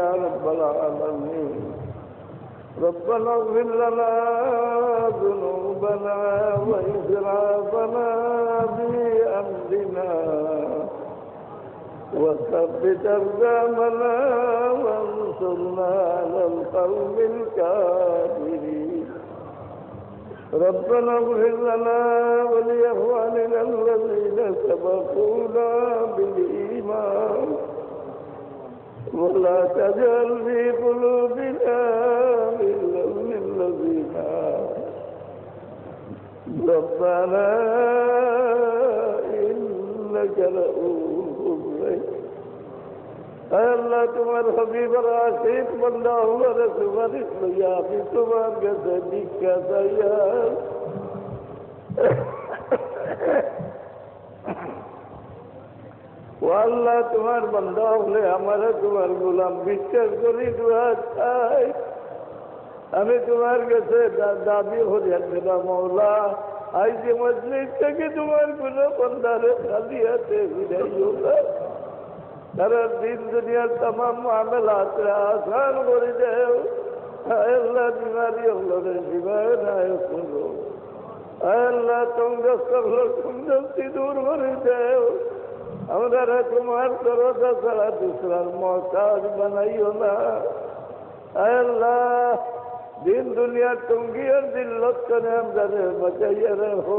يا رب العالمين. ربنا اغفر لنا ذنوبنا وإسرافنا في أمرنا وثبت أقدامنا وانصرنا على القوم الكافرين. ربنا اغفر لنا ولإخواننا الذين سبقونا بالإيمان ولا تجعل في قلوبنا غلا للذين ربنا إنك رؤوف رحيم. اے اللہ تمہارے حبیب اور عاشق بندہ ہوا رسول یا پھر تمہارے کیسے دکھا تھا یار وہ اللہ تمہارے بندہ ہولے ہمارے تمہارے غلام বিশ্বাস করি দোয়া চাই আমি তোমার কাছে দাবি হরি আল্লাহ মওলা আজ যে মজলিস থেকে তোমার কোনো বান্দারে খালি হাতে ফিরাইও না সারা দিন দুনিয়ার तमाम মামলাত আসান করে দাও আল্লাহ বিমারি হলরে শিবায় নায় করো আল্লাহ তোমরা সকল সুন্দরতি দূর করে দাও আমরা তোমার দরজা ছাড়া দুসরার মহতাজ বানাইও না আল্লাহ दिन दुनिया टूंगी और दिल्लत करे हमदरे बचाइए रहो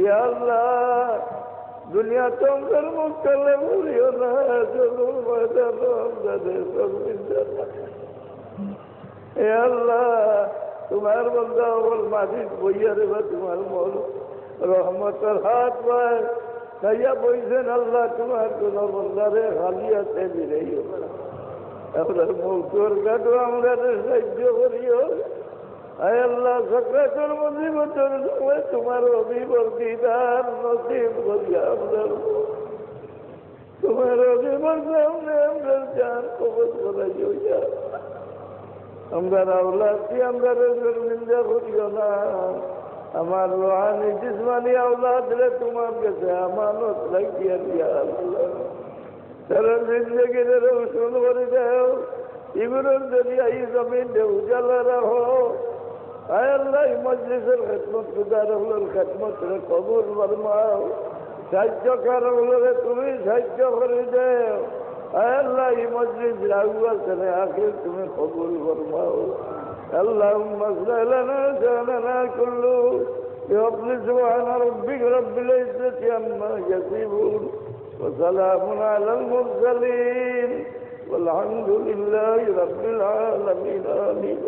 या अल्लाह दुनिया तुम कर मुक्तले मुरियो ना चलो बदलो हमदरे सब इंसान या अल्लाह तुम्हारे बंदा और माजिद बोइया रे तुम्हारे मोल रहमत और हाथ पाए कया बोइसन अल्लाह तुम्हारे को बंदा रे खालियत से भी रही हो আমরা মুখর কাটো আমরা সাহায্য করিও আয় আল্লাহ সকলের মুসিবতের সময় তোমার অভিবর্তিদার নসিব করিয়া আমরা তোমার অভিবর সামনে আমরা জান কবজ করাইও আমরা আওলাদকে আমরা শর্মিন্দা করিও না আমার রুহানি জিসমানি আওলাদ রে তোমার কাছে আমানত রাখিয়া দিয়া আল্লাহ सारा जिंदगी रोशन कर दो इबरन दरियाई जमीन दे उजाला रहो आय अल्लाह मजलिस खिदमत गुजार हल खिदमत रे कबूल फरमाओ साहाय्य कर हल तुम्हें साहाय्य कर दो आय अल्लाह मजलिस राहुआ करे आखिर तुम्हें कबूल फरमाओ اللهم اغفر لنا شأننا كله بفضل سبحان ربك رب العزة عما يصفون وسلام على المرسلين والحمد لله رب العالمين آمين.